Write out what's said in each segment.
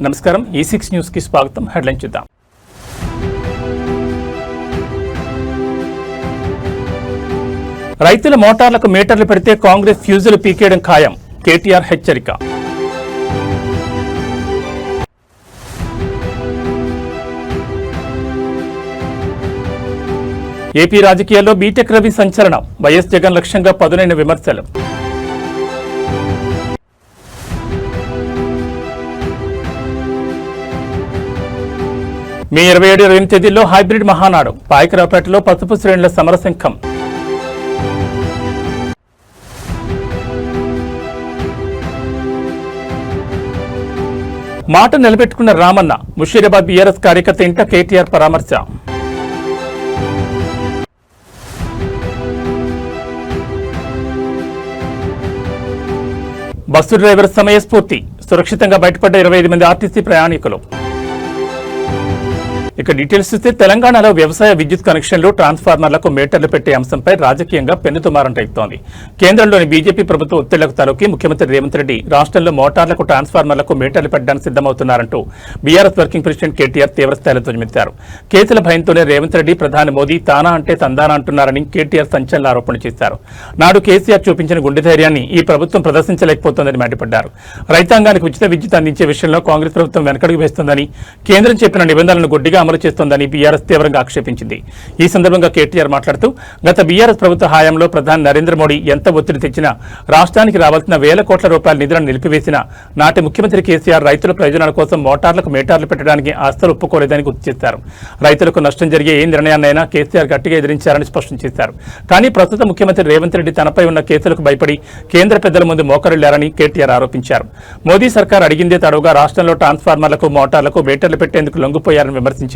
నమస్కారం E6 news కి స్వాగతం. హెడ్లైన్ చూద్దాం. రైతుల మోటార్లకు మీటర్లు పెడితే కాంగ్రెస్ ఫ్యూజులు పీకేయడం ఖాయం. కేటీఆర్ హెచ్చరిక. ఏపీ రాజకీయాల్లో బీటెక్ రవి సంచలనం. వైఎస్ జగన్ లక్ష్యంగా పదునైన విమర్శలు. మే 27-28 తేదీల్లో హైబ్రిడ్ మహానాడు. పాయకరావుపేటలో పసుపు శ్రేణుల సమరశంఖం. మాట నిలబెట్టుకున్న రామన్న. ముషీరాబాద్ బీఆర్ఎస్ కార్యకర్త ఇంట కేటీఆర్ పరామర్శ. బస్సు డ్రైవర్ సమయస్ఫూర్తి. సురక్షితంగా బయటపడ్డ 25 మంది ఆర్టీసీ ప్రయాణికులు. ఇక డీటెయిల్స్ చూస్తే తెలంగాణలో వ్యవసాయ విద్యుత్ కనెక్షన్లు ట్రాన్స్ఫార్మర్లకు మీటర్లు పెట్టే అంశంపై రాజకీయంగా పెన్నుతుమారం రేపుతోంది. కేంద్రంలోని బీజేపీ ప్రభుత్వ ఒత్తిళ్లకు తలొక్కి ముఖ్యమంత్రి రేవంత్ రెడ్డి రాష్ట్రంలో మోటార్లకు ట్రాన్స్ఫార్మర్లకు మీటర్లు పెట్టడానికి సిద్దమవుతున్నారంటూ బీఆర్ఎస్ వర్కింగ్ ప్రెసిడెంట్ కేటీఆర్ తీవ్రస్థాయిలో ధ్వజమెత్తారు. కేసుల భయంతోనే రేవంత్ రెడ్డి ప్రధాని మోదీ తానా అంటే తందానా అంటున్నారని కేటీఆర్ సంచలన ఆరోపణ చేశారు. నాడు కేసీఆర్ చూపించిన గుండె ధైర్యాన్ని ఈ ప్రభుత్వం ప్రదర్శించలేకపోతోందని మండిపడ్డారు. రైతాంగానికి ఉచిత విద్యుత్ అందించే విషయంలో కాంగ్రెస్ ప్రభుత్వం వెనకడుగు వేస్తోందని, కేంద్రం చెప్పిన నిబంధనలను గుడ్డిగా అమలు చేస్తోందని బీఆర్ఎస్ తీవ్రంగా ఆక్షేపించింది. ఈ సందర్భంగా కేటీఆర్ మాట్లాడుతూ, గత బీఆర్ఎస్ ప్రభుత్వ హయాంలో ప్రధాని నరేంద్ర మోడీ ఎంత ఒత్తిడి తెచ్చినా, రాష్ట్రానికి రావాల్సిన వేల కోట్ల రూపాయల నిధులను నిలిపివేసిన నాటి ముఖ్యమంత్రి కేసీఆర్ రైతుల ప్రయోజనాల కోసం మోటార్లకు మీటర్లు పెట్టడానికి అస్సలు ఒప్పుకోలేదని గుర్తు చేశారు. రైతులకు నష్టం జరిగే ఏ నిర్ణయాన్నైనా కేసీఆర్ గట్టిగా ఎదిరించారని స్పష్టం చేశారు. కానీ ప్రస్తుత ముఖ్యమంత్రి రేవంత్ రెడ్డి తనపై ఉన్న కేసులకు భయపడి కేంద్ర పెద్దల ముందు మోకరిల్లారని కేటీఆర్ ఆరోపించారు. మోదీ సర్కార్ అడిగిందే తడవుగా రాష్ట్రంలో ట్రాన్స్ఫార్మర్లకు మోటార్లకు మీటర్లు పెట్టేందుకు లొంగిపోయారని విమర్శించారు.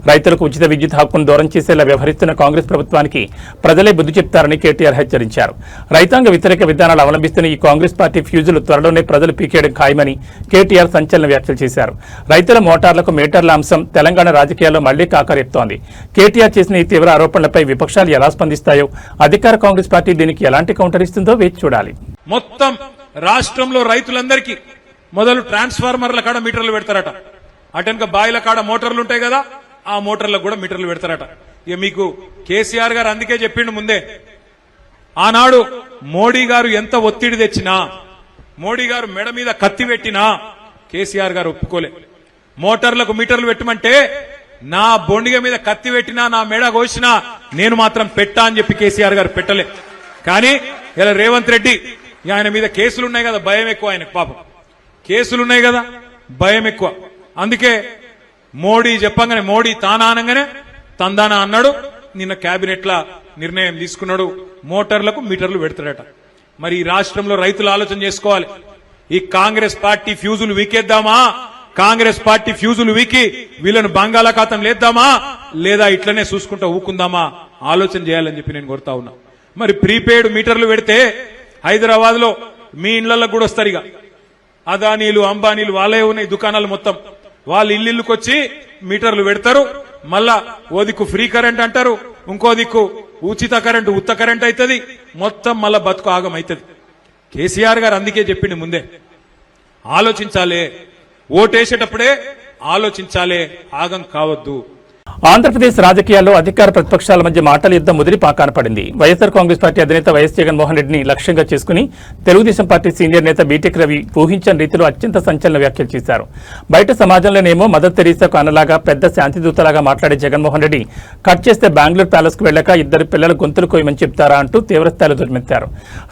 రైతులకు ఉచిత విద్యుత్ హక్కును దూరం చేసేలా వ్యవహరిస్తున్న కాంగ్రెస్ ప్రభుత్వానికి ప్రజలే బుద్ధి చెప్తారని కేటీఆర్ హెచ్చరించారు. రైతాంగ వ్యతిరేక విధానాలు అవలంబిస్తున్న ఈ కాంగ్రెస్ పార్టీ ఫ్యూజులు త్వరలోనే ప్రజలు పీకేయడం ఖాయమని కేటీఆర్ సంచలన వ్యాఖ్యలు చేశారు. రైతుల మోటార్లకు మీటర్ల అంశం తెలంగాణ రాజకీయాల్లో మళ్లీ కాకరేపుతోంది. కేటీఆర్ చేసిన ఈ తీవ్ర ఆరోపణలపై విపక్షాలు ఎలా స్పందిస్తాయో, అధికార కాంగ్రెస్ పార్టీ దీనికి ఎలాంటి కౌంటర్ ఇస్తుందో వేచి చూడాలి. మొత్తం రాష్ట్రంలో రైతులందరికీ మొదలు ట్రాన్స్ఫార్మర్ల కాడ మీటర్లు పెడతారట. అటెనక బాయిల కాడ మోటార్లు ఉంటాయి కదా, ఆ మోటార్లకు కూడా మీటర్లు పెడతారట. ఇక మీకు కేసీఆర్ గారు అందుకే చెప్పిండు ముందే, ఆనాడు మోడీ గారు ఎంత ఒత్తిడి తెచ్చినా, మోడీ గారు మెడ మీద కత్తి పెట్టినా కేసీఆర్ గారు ఒప్పుకోలే. మోటార్లకు మీటర్లు పెట్టమంటే నా బొండిగ మీద కత్తి పెట్టినా, నా మెడ కోసినా నేను మాత్రం పెట్టా అని చెప్పి కేసీఆర్ గారు పెట్టలే. కానీ ఇలా రేవంత్ రెడ్డి ఆయన మీద కేసులున్నాయి కదా, భయం ఎక్కువ ఆయనకు. పాపం కేసులున్నాయి కదా, భయం ఎక్కువ. అందుకే మోడీ చెప్పంగానే, మోడీ తానా అనగానే తందానా అన్నాడు. నిన్న కేబినెట్ లా నిర్ణయం తీసుకున్నాడు, మోటార్లకు మీటర్లు పెడతాడట. మరి ఈ రాష్ట్రంలో రైతులు ఆలోచన చేసుకోవాలి. ఈ కాంగ్రెస్ పార్టీ ఫ్యూజులు వీకేద్దామా, కాంగ్రెస్ పార్టీ ఫ్యూజులు వీకి వీళ్ళను బంగాళాఖాతం లేద్దామా, లేదా ఇట్లనే చూసుకుంటా ఊకుందామా, ఆలోచన చేయాలని చెప్పి నేను కోరుతా ఉన్నా. మరి ప్రీపెయిడ్ మీటర్లు పెడితే హైదరాబాద్ లో మీ ఇళ్లకు కూడా వస్తారు. ఇక అదానీలు అంబానీలు వాళ్ళే ఉన్నాయి దుకాణాలు మొత్తం, వాళ్ళు ఇల్లుకి వచ్చి మీటర్లు పెడతారు. మళ్ళా ఓ దిక్కు ఫ్రీ కరెంట్ అంటారు, ఇంకో దిక్కు ఉచిత కరెంటు ఉత్త కరెంట్ అవుతుంది. మొత్తం మళ్ళా బతుకు ఆగం అవుతుంది. కేసీఆర్ గారు అందుకే చెప్పింది ముందే, ఆలోచించాలే, ఓటేసేటప్పుడే ఆలోచించాలే, ఆగం కావద్దు. ఆంధ్రప్రదేశ్ రాజకీయాల్లో అధికార ప్రతిపక్షాల మధ్య మాటల యుద్ధం ముదిరి పాకాన పడింది. వైఎస్ఆర్ కాంగ్రెస్ పార్టీ అధినేత వైఎస్ జగన్మోహన్ రెడ్డిని లక్ష్యంగా చేసుకుని తెలుగుదేశం పార్టీ సీనియర్ నేత బీటెక్ రవి ఊహించని రీతిలో అత్యంత సంచలన వ్యాఖ్యలు చేశారు. బయట సమాజంలోనేమో మదర్ తెరీసాకు అన్నలాగా పెద్ద శాంతిదూతలాగా మాట్లాడే జగన్మోహన్ రెడ్డి కట్ చేస్తే బెంగళూరు ప్యాలెస్ కు వెళ్లాక ఇద్దరు పిల్లల గొంతులు కోయమని చెప్తారా అంటూ తీవ్రస్థాయిలో దుర్మెత్తారు.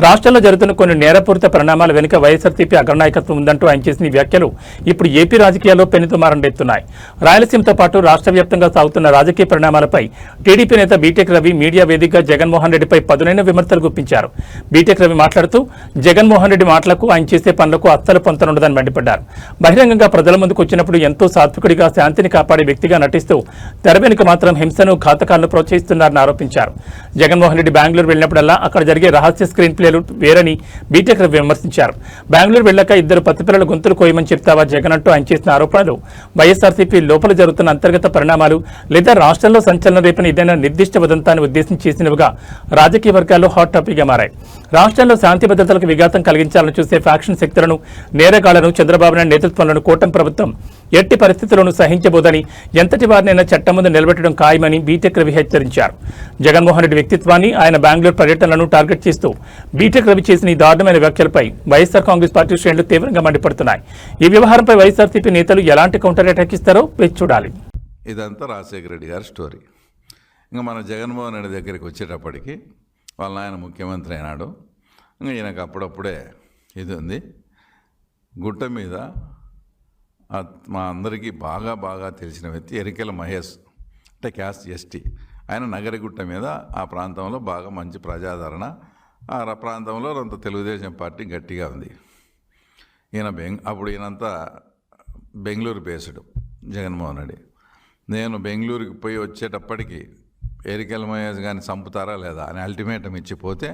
రాష్ట్రంలో జరుగుతున్న కొన్ని నేరపూరిత పరిణామాల వెనుక వైఎస్ఆర్సీపీ అగ్రనాయకత్వం ఉందంటూ ఆయన చేసిన ఈ వ్యాఖ్యలు ఇప్పుడు ఏపీ రాజకీయాల్లో పెనుతుమారం రేపుతున్నాయి. రాయలసీమతో పాటు రాష్ట్ర వ్యాప్తంగా సాగుతున్న రాజకీయ పరిణామాలపై టీడీపీ నేత బీటెక్ రవి మీడియా వేదికగా జగన్మోహన్ రెడ్డిపై పదునైన విమర్శలు గుప్పించారు. బీటెక్ రవి మాట్లాడుతూ, జగన్మోహన్ రెడ్డి మాటలకు, ఆయన చేసే పనులకు అస్సలు పొంతనుండదని మండిపడ్డారు. బహిరంగంగా ప్రజల ముందుకు వచ్చినప్పుడు ఎంతో సాత్వికుడిగా శాంతిని కాపాడే వ్యక్తిగా నటిస్తూ తెర వెనుక మాత్రం హింసను, ఘాతకాలను ప్రోత్సహిస్తున్నారని ఆరోపించారు. జగన్మోహన్ రెడ్డి బెంగళూరు వెళ్లినప్పుడల్లా అక్కడ జరిగే రహస్య స్క్రీన్ ప్లేలు వేరని బీటెక్ రవి విమర్శించారు. బెంగళూరు వెళ్లాక ఇద్దరు పసిపిల్లల గొంతులు కోయమని చెప్తావా జగన్ అంటూ ఆయన చేసిన ఆరోపణలు వైఎస్ఆర్సీపీ లోపల జరుగుతున్న అంతర్గత పరిణామాలు లేదా రాష్ట్రంలో సంచలన రేపని ఏదైనా నిర్దిష్ట ఉదంతాన్ని ఉద్దేశించి చేసినవిగా రాజకీయ వర్గాల్లో హాట్ టాపిక్ గా మారాయి. రాష్ట్రంలో శాంతి భద్రతలకు విఘాతం కలిగించాలని చూసే ఫ్యాక్షన్ శక్తులను, నేరగాళ్లను చంద్రబాబు నాయుడు నేతృత్వంలోని కూటమి ప్రభుత్వం ఎట్టి పరిస్థితుల్లోనూ సహించబోదని, ఎంతటి వారినైనా చట్టం ముందు నిలబెట్టడం ఖాయమని బీటెక్ రవి హెచ్చరించారు. జగన్మోహన్ రెడ్డి వ్యక్తిత్వాన్ని, ఆయన బెంగళూరు పర్యటనలను టార్గెట్ చేస్తూ బీటెక్ రవి చేసిన ఈ దారుణమైన వ్యాఖ్యలపై వైఎస్ఆర్ కాంగ్రెస్ పార్టీ శ్రేణులు తీవ్రంగా మండిపడుతున్నాయి. ఈ వ్యవహారంపై వైఎస్ఆర్సీపీ నేతలు ఎలాంటి కౌంటర్ అటాక్ ఇస్తారో వేచి చూడాలి. ఇదంతా రాజశేఖర రెడ్డి గారి స్టోరీ. ఇంకా మన జగన్మోహన్ రెడ్డి దగ్గరికి వచ్చేటప్పటికి వాళ్ళ ఆయన ముఖ్యమంత్రి అయినాడు. ఇంకా ఈయనకు అప్పుడప్పుడే ఇది ఉంది. గుట్ట మీద మా అందరికీ బాగా తెలిసిన వ్యక్తి ఎరికెల మహేష్, అంటే క్యాస్ట్ ఎస్టీ. ఆయన నగరగుట్ట మీద ఆ ప్రాంతంలో బాగా మంచి ప్రజాదరణ, ఆ ప్రాంతంలో కొంత తెలుగుదేశం పార్టీ గట్టిగా ఉంది. అప్పుడు ఈయనంతా బెంగళూరు బేస్డ్ జగన్మోహన్ రెడ్డి. నేను బెంగళూరుకి పోయి వచ్చేటప్పటికి ఎరికెల మహేష్ కానీ చంపుతారా లేదా అని అల్టిమేటం ఇచ్చిపోతే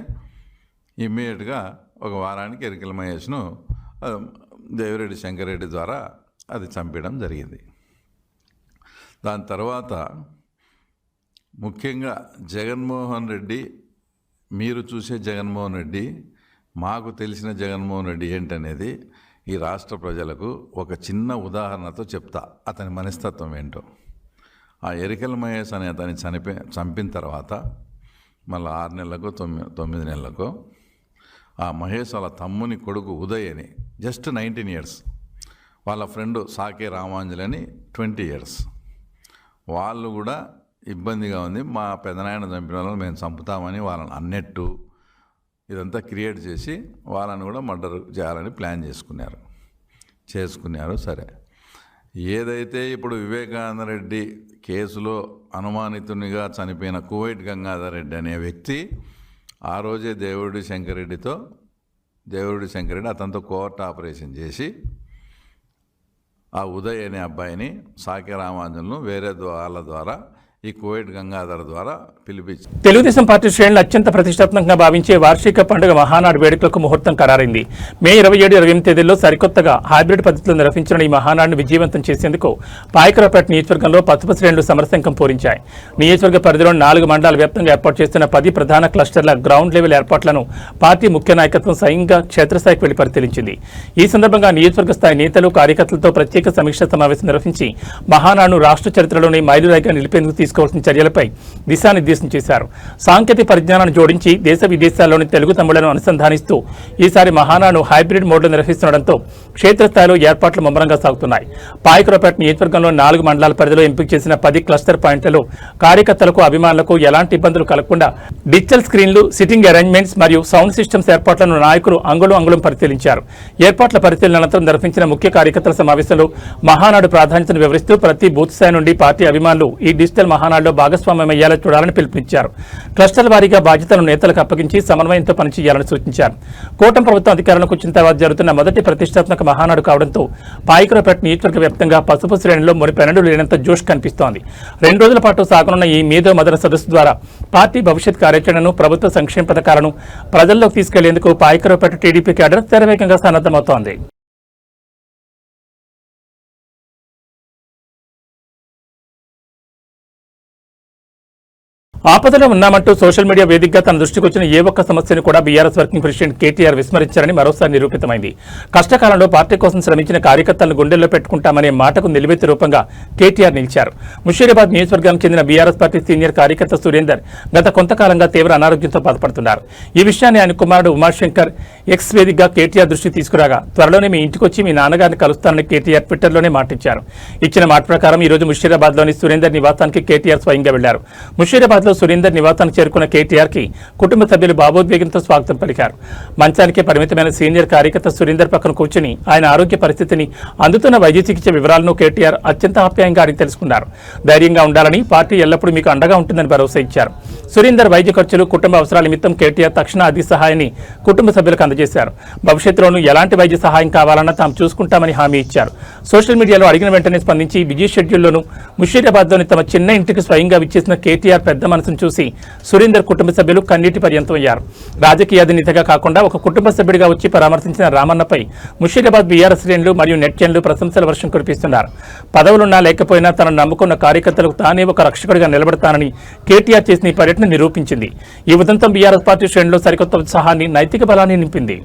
ఇమ్మీడియట్గా ఒక వారానికి ఎరికెల మహేష్ను దేవిరెడ్డి శంకరెడ్డి ద్వారా అది చంపడం జరిగింది. దాని తర్వాత ముఖ్యంగా జగన్మోహన్ రెడ్డి, మీరు చూసే జగన్మోహన్ రెడ్డి, మాకు తెలిసిన జగన్మోహన్ రెడ్డి ఏంటనేది ఈ రాష్ట్ర ప్రజలకు ఒక చిన్న ఉదాహరణతో చెప్తా, అతని మనస్తత్వం ఏంటో. ఆ ఎరికెల మహేష్ అనే అతన్ని చంపిన తర్వాత మళ్ళీ 6 నెలలకో 9 నెలలకో ఆ మహేష్ వాళ్ళ తమ్ముని కొడుకు ఉదయ్ అని జస్ట్ 19 years, వాళ్ళ ఫ్రెండ్ సాకే రామాంజలి అని 20 years, వాళ్ళు కూడా ఇబ్బందిగా ఉంది, మా పెదనాయన చంపిన వాళ్ళని మేము చంపుతామని వాళ్ళని అన్నట్టు ఇదంతా క్రియేట్ చేసి వాళ్ళని కూడా మర్డర్ చేయాలని ప్లాన్ చేసుకున్నారు. సరే, ఏదైతే ఇప్పుడు వివేకానంద రెడ్డి కేసులో అనుమానితునిగా చనిపోయిన కువైట్ గంగాధర్ రెడ్డి అనే వ్యక్తి ఆ రోజే దేవిరెడ్డి శంకరెడ్డి అతనితో కోర్ట్ ఆపరేషన్ చేసి ఆ ఉదయ్ అనే అబ్బాయిని సాకే రామాంజన్ను వేరే వాళ్ళ ద్వారా ఈ కువైట్ గంగాధర్ ద్వారా పిలిపించి తెలుగుదేశం పార్టీ శ్రేణులు అత్యంత ప్రతిష్టాత్మకంగా భావించే వార్షిక పండుగ మహానాడు వేడుకలకు ముహూర్తం ఖరారైంది. మే 27, 28 తేదీల్లో సరికొత్తగా హైబ్రిడ్ పద్ధతిలో నిర్వహించిన ఈ మహానాడును విజయవంతం చేసేందుకు పాయకరావుపేట నియోజకవర్గంలో పసుపు శ్రేణులు సమరశంఖం పూరించాయి. నియోజకవర్గ పరిధిలో 4 మండలాల వ్యాప్తంగా ఏర్పాటు చేస్తున్న 10 ప్రధాన క్లస్టర్ల గ్రౌండ్ లెవెల్ ఏర్పాట్లను పార్టీ ముఖ్య నాయకత్వం స్వయంగా క్షేత్రస్థాయికి వెళ్లి పరిశీలించింది. ఈ సందర్భంగా నియోజకవర్గ స్థాయి నేతలు, కార్యకర్తలతో ప్రత్యేక సమీక్షా సమావేశం నిర్వహించి మహానాడును రాష్ట్ర చరిత్రలోని మైలురాయిగా నిలిపేందుకు తీసుకోవాల్సిన చర్యలపై దిశానిర్దేశం చేశారు. సాంకేతిక పరిజ్ఞానాన్ని జోడించి దేశ విదేశాల్లోని తెలుగు తమ్ముళ్లను అనుసంధానిస్తూ ఈసారి మహానాడును హైబ్రిడ్ మోడ్లో నిర్వహిస్తుండటంతో క్షేత్రస్థాయిలో ఏర్పాట్లు ముమ్మరంగా సాగుతున్నాయి. పాయకరావుపేట నియోజకవర్గంలో 4 మండలాల పరిధిలో ఎంపిక చేసిన 10 క్లస్టర్ పాయింట్లలో కార్యకర్తలకు, అభిమానులకు ఎలాంటి ఇబ్బందులు కలగకుండా డిజిటల్ స్క్రీన్లు, సిట్టింగ్ అరేంజ్మెంట్స్ మరియు సౌండ్ సిస్టమ్స్ ఏర్పాట్లను నాయకులు అంగుళం పరిశీలించారు. ఏర్పాట్ల పరిశీలన అనంతరం నిర్వహించిన ముఖ్య కార్యకర్తల సమావేశంలో మహానాడు ప్రాధాన్యతను వివరిస్తూ ప్రతి బూత్ స్థాయి నుండి పార్టీ అభిమానులు ఈ డిజిటల్ మహానాడులో భాగస్వామ్యమయ్యేలా చూడాలని పిలుపునిచ్చారు. క్లస్టర్ల వారీగా బాధ్యతలను నేతలకు అప్పగించి సమన్వయంతో పనిచేయాలని సూచించారు. కూటమి ప్రభుత్వం అధికారంలోకి వచ్చిన తర్వాత జరుగుతున్న మొదటి ప్రతిష్టాత్మక మహానాడు కావడంతో పాయకరావుపేట నియోజకవర్గ వ్యాప్తంగా పసుపు శ్రేణిలో మునిపెన్నడూ లేనంత జోష్ కనిపిస్తోంది. 2 రోజుల పాటు సాగనున్న ఈ మేధో మదన సదస్సు ద్వారా పార్టీ భవిష్యత్ కార్యాచరణను, ప్రభుత్వ సంక్షేమ పథకాలను ప్రజల్లోకి తీసుకెళ్లేందుకు పాయకరావుపేట టీడీపీ క్యాడర్ శరవేగంగా సన్నద్దమవుతోంది. ఆపదలో ఉన్నామంటూ సోషల్ మీడియా వేదికగా తన దృష్టికి వచ్చిన ఏ ఒక్క సమస్యను కూడా బీఆర్ఎస్ వర్కింగ్ ప్రెసిడెంట్ కేటీఆర్ విస్మరించారని మరోసారి నిరూపితమైంది. కష్టకాలంలో పార్టీ కోసం శ్రమించిన కార్యకర్తలను గుండెల్లో పెట్టుకుంటామనే మాటకు నిలువెత్తు రూపంగా కేటీఆర్ నిలిచారు. ముషీరాబాద్ నియోజకవర్గానికి చెందిన బీఆర్ఎస్ పార్టీ సీనియర్ కార్యకర్త సురేందర్ గత కొంతకాలంగా తీవ్ర అనారోగ్యంతో బాధపడుతున్నారు. ఈ విషయాన్ని ఆయన కుమారుడు ఉమాశంకర్ ఎక్స్ వేదికగా కేటీఆర్ దృష్టికి తీసుకురాగా త్వరలోనే మీ ఇంటికొచ్చి మీ నాన్నగారిని కలుస్తానని కేటీఆర్ ట్విట్టర్లోనే మాటిచ్చారు. ఇచ్చిన మాట ప్రకారం ఈ రోజు ముషీరాబాద్లోని సురేందర్ నివాసానికి కేటీఆర్ స్వయంగా వెళ్లారు. ముషీరాబాద్లో సురేందర్ నివాసానికి చేరుకున్న కేటీఆర్ కి కుటుంబ సభ్యులు భావోద్వేగంతో స్వాగతం పలికారు. మంచానికే పరిమితమైన సీనియర్ కార్యకర్త సురేందర్ పక్కన కూర్చుని ఆయన ఆరోగ్య పరిస్థితిని, అందుతున్న వైద్య చికిత్స వివరాలను కేటీఆర్ అత్యంత ఆప్యాయంగా అడిగి తెలుసుకున్నారు. ధైర్యంగా ఉండాలని, పార్టీ ఎల్లప్పుడూ మీకు అండగా ఉంటుందని భరోసా ఇచ్చారు. సురేందర్ వైద్య ఖర్చులు, కుటుంబ అవసరాల నిమిత్తం కేటీఆర్ తక్షణ ఆర్థిక సహాయాన్ని కుటుంబ సభ్యులకు అందజేశారు. భవిష్యత్తులోనూ ఎలాంటి వైద్య సహాయం కావాలన్నా తాము చూసుకుంటామని హామీ ఇచ్చారు. సోషల్ మీడియాలో అడిగిన వెంటనే స్పందించి బిజీ షెడ్యూల్లోనూ ముషీరాబాద్లోని తమ చిన్న ఇంటికి స్వయంగా విచ్చేసిన కేటీఆర్ పెద్ద మనసును చూసి సురేందర్ కుటుంబ సభ్యులు కన్నీటి పర్యంతమయ్యారు. రాజకీయ అధినేతగా కాకుండా ఒక కుటుంబ సభ్యుడిగా వచ్చి పరామర్శించిన రామన్నపై ముషీరాబాద్ బీఆర్ఎస్ శ్రేణులు మరియు నెట్జన్లు ప్రశంసల వర్షం కురిపిస్తున్నారు. పదవులున్నా లేకపోయినా తనను నమ్ముకున్న కార్యకర్తలకు తానే ఒక రక్షకుడిగా నిలబడతానని కేటీఆర్ చేసిన ఈ పర్యటన నిరూపించింది. ఈ ఉదంతం బీఆర్ఎస్ పార్టీ శ్రేణుల్లో సరికొత్త ఉత్సాహాన్ని, నైతిక బలాన్ని నింపింది.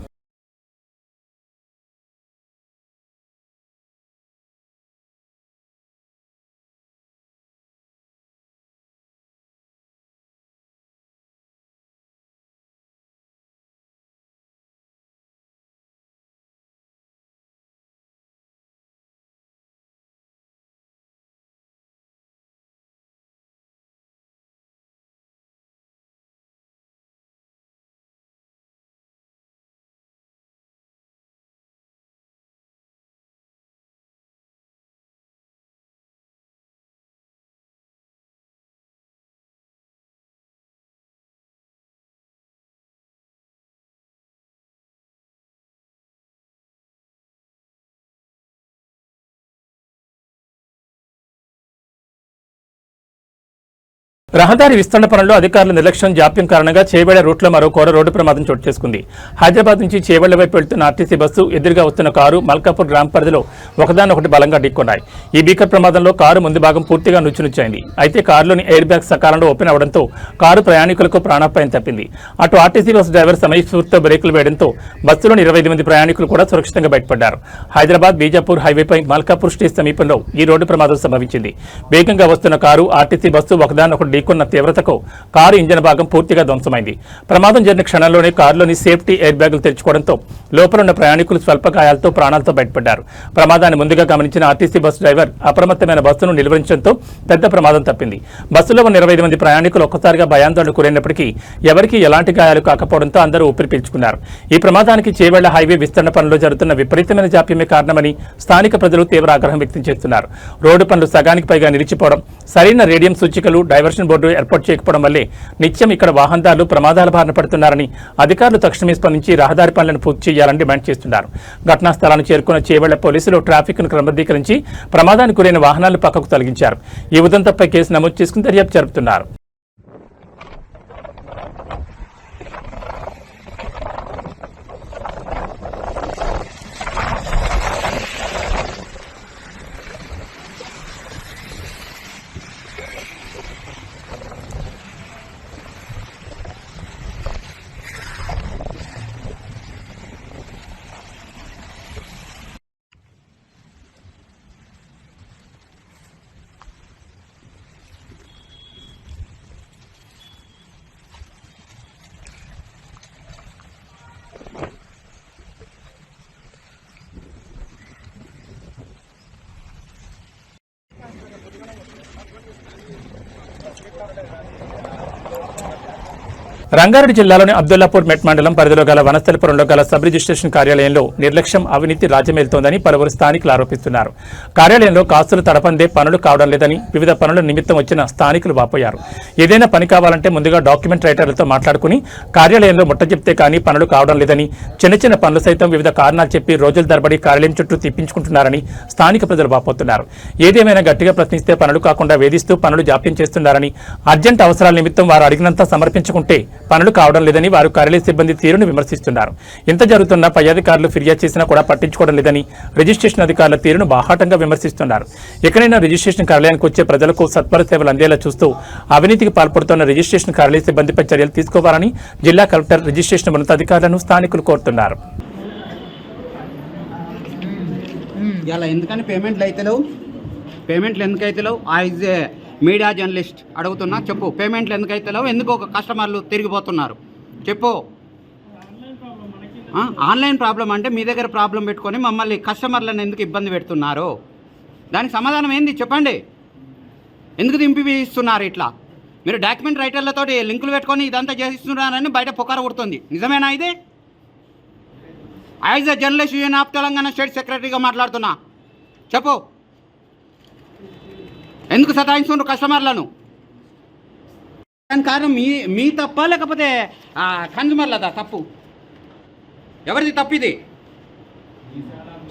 రహదారి విస్తరణ పనుల్లో అధికారుల నిర్లక్ష్యం జాప్యం కారణంగా చేవెళ్ల రూట్లో మరో ఘోర రోడ్డు ప్రమాదం చోటు చేసుకుంది. హైదరాబాద్ నుంచి చేవెళ్ల వైపు వెళ్తున్న ఆర్టీసీ బస్సు ఎదురుగా వస్తున్న కారు మల్కాపూర్ గ్రామ పరిధిలో ఒకదానొకటి బలంగా ఢీకొన్నాయి. ఈ భీకర ప్రమాదంలో కారు ముందు భాగం పూర్తిగా నుచ్చునుచ్చైంది. అయితే కారులోని ఎయిర్ బ్యాగ్ సకాలంలో ఓపెన్ అవడంతో కారు ప్రయాణికులకు ప్రాణాపాయం తప్పింది. అటు ఆర్టీసీ బస్సు డ్రైవర్ సమయస్ఫూర్తితో బ్రేకులు వేయడంతో బస్సులోని 25 మంది ప్రయాణికులు కూడా సురక్షితంగా బయటపడ్డారు. హైదరాబాద్ బీజాపూర్ హైవేపై మల్కాపూర్ స్టేషన్ సమీపంలో ఈ రోడ్డు ప్రమాదం సంభవించింది. వేగంగా వస్తున్న కారు ఆర్టీసీ బస్సు ఒకదానొకటి ఢీకొన్న తీవ్రతకు కారు ఇంజన్ భాగం పూర్తిగా ధ్వంసమైంది. ప్రమాదం జరిగిన క్షణంలోనే కారులోని సేఫ్టీ ఎయిర్ బ్యాగులు తెరుచుకోవడంతో లోపల ఉన్న ప్రయాణికులు స్వల్ప గాయాలతో ప్రాణాలతో బయటపడ్డారు. ప్రమాదాన్ని ముందుగా గమనించిన ఆర్టీసీ బస్సు డ్రైవర్ అప్రమత్తమైన బస్సును నిలువరించడంతో పెద్ద ప్రమాదం తప్పింది. బస్సులో ఉన్న 25 మంది ప్రయాణికులు ఒక్కసారిగా భయాందోళనకు గురైనప్పటికీ ఎవరికీ ఎలాంటి గాయాలు కాకపోవడంతో అందరూ ఊపిరి పీల్చుకున్నారు. ఈ ప్రమాదానికి చేవెళ్ల హైవే విస్తరణ పనుల్లో జరుగుతున్న విపరీతమైన జాప్యమే కారణమని స్థానిక ప్రజలు తీవ్ర ఆగ్రహం వ్యక్తం చేస్తున్నారు. రోడ్డు పనులు సగానికి పైగా నిలిచిపోవడం, సరైన రేడియం సూచికలు, డైవర్షన్ బోర్డు ఏర్పాటు చేయకపోవడం వల్లే నిత్యం ఇక్కడ వాహనదారులు ప్రమాదాల బారిన పడుతున్నారని అధికారులు తక్షణమే స్పందించి రహదారి పనులను పూర్తి చేయాలని డిమాండ్ చేస్తున్నారు. ఘటనా స్థలాన్ని చేరుకున్న చేవెళ్ల పోలీసులు ట్రాఫిక్ ను క్రమబద్ధీకరించి ప్రమాదానికి గురైన వాహనాలను పక్కకు తొలగించారు. ఈ ఉదంతంపై కేసు నమోదు చేసుకుని దర్యాప్తు జరుపుతున్నారు. రంగారెడ్డి జిల్లాలోని అబ్దుల్లాపూర్ మెట్ మండలం పరిధిలో గల వనస్థలిపురంలో గల సబ్ రిజిస్ట్రేషన్ కార్యాలయంలో నిర్లక్ష్యం, అవినీతి రాజ్యమేలుతోందని పలువురు స్థానికులు ఆరోపిస్తున్నారు. కార్యాలయంలో కాస్తులు తడపందే పనులు కావడం లేదని వివిధ పనుల నిమిత్తం వచ్చిన స్థానికులు వాపోయారు. ఏదైనా పని కావాలంటే ముందుగా డాక్యుమెంట్ రైటర్లతో మాట్లాడుకుని కార్యాలయంలో ముట్ట చెప్తే కానీ పనులు కావడం లేదని, చిన్న చిన్న పనులు సైతం వివిధ కారణాలు చెప్పి రోజుల తరబడి కార్యాలయం చుట్టూ తిప్పించుకుంటున్నారని స్థానిక ప్రజలు వాపోతున్నారు. ఏదేమైనా గట్టిగా ప్రశ్నిస్తే పనులు కాకుండా వేధిస్తూ పనులు జాప్యం చేస్తున్నారని, అర్జెంట్ అవసరాల నిమిత్తం వారు అడిగినంత సమర్పించుకుంటే పనులు కావడం లేదని వారు కార్యాలయ సిబ్బంది తీరును విమర్శిస్తున్నారు. ఇంత జరుగుతున్నా పై అధికారులు ఫిర్యాదు చేసినా కూడా పట్టించుకోవడం లేదని రిజిస్ట్రేషన్ అధికారుల తీరును బాహాటంగా విమర్శిస్తున్నారు. ఎక్కడైనా రిజిస్ట్రేషన్ కార్యాలయానికి వచ్చే ప్రజలకు సత్వర సేవలు అందేలా చూస్తూ అవినీతికి పాల్పడుతున్న రిజిస్ట్రేషన్ కార్యాలయ సిబ్బందిపై చర్యలు తీసుకోవాలని జిల్లా కలెక్టర్, రిజిస్ట్రేషన్ ఉన్నతాధికారులను స్థానికులు కోరుతున్నారు. ఎందుకని పేమెంట్లు ఎందుకైతే లేవు? యాజ్ ఏ మీడియా జర్నలిస్ట్ అడుగుతున్నా, చెప్పు. పేమెంట్లు ఎందుకైతే లేవు? ఎందుకు ఒక కస్టమర్లు తిరిగిపోతున్నారు చెప్పు. ఆన్లైన్ ప్రాబ్లం అంటే మీ దగ్గర ప్రాబ్లం పెట్టుకొని మమ్మల్ని కస్టమర్లను ఎందుకు ఇబ్బంది పెడుతున్నారు? దానికి సమాధానం ఏంది చెప్పండి. ఎందుకు దింపిస్తున్నారు ఇట్లా? మీరు డాక్యుమెంట్ రైటర్లతో లింకులు పెట్టుకొని ఇదంతా చేస్తున్నారని బయట పుకార కొడుతుంది. నిజమేనా ఇది? As a journalist union of Telangana state సెక్రటరీగా మాట్లాడుతున్నా, చెప్పు. ఎందుకు సతాయిస్తున్నారు కస్టమర్లను? దాని కారణం మీ తప్ప లేకపోతే కన్జ్యూమర్లదా తప్పు? ఎవరిది తప్పు? ఇది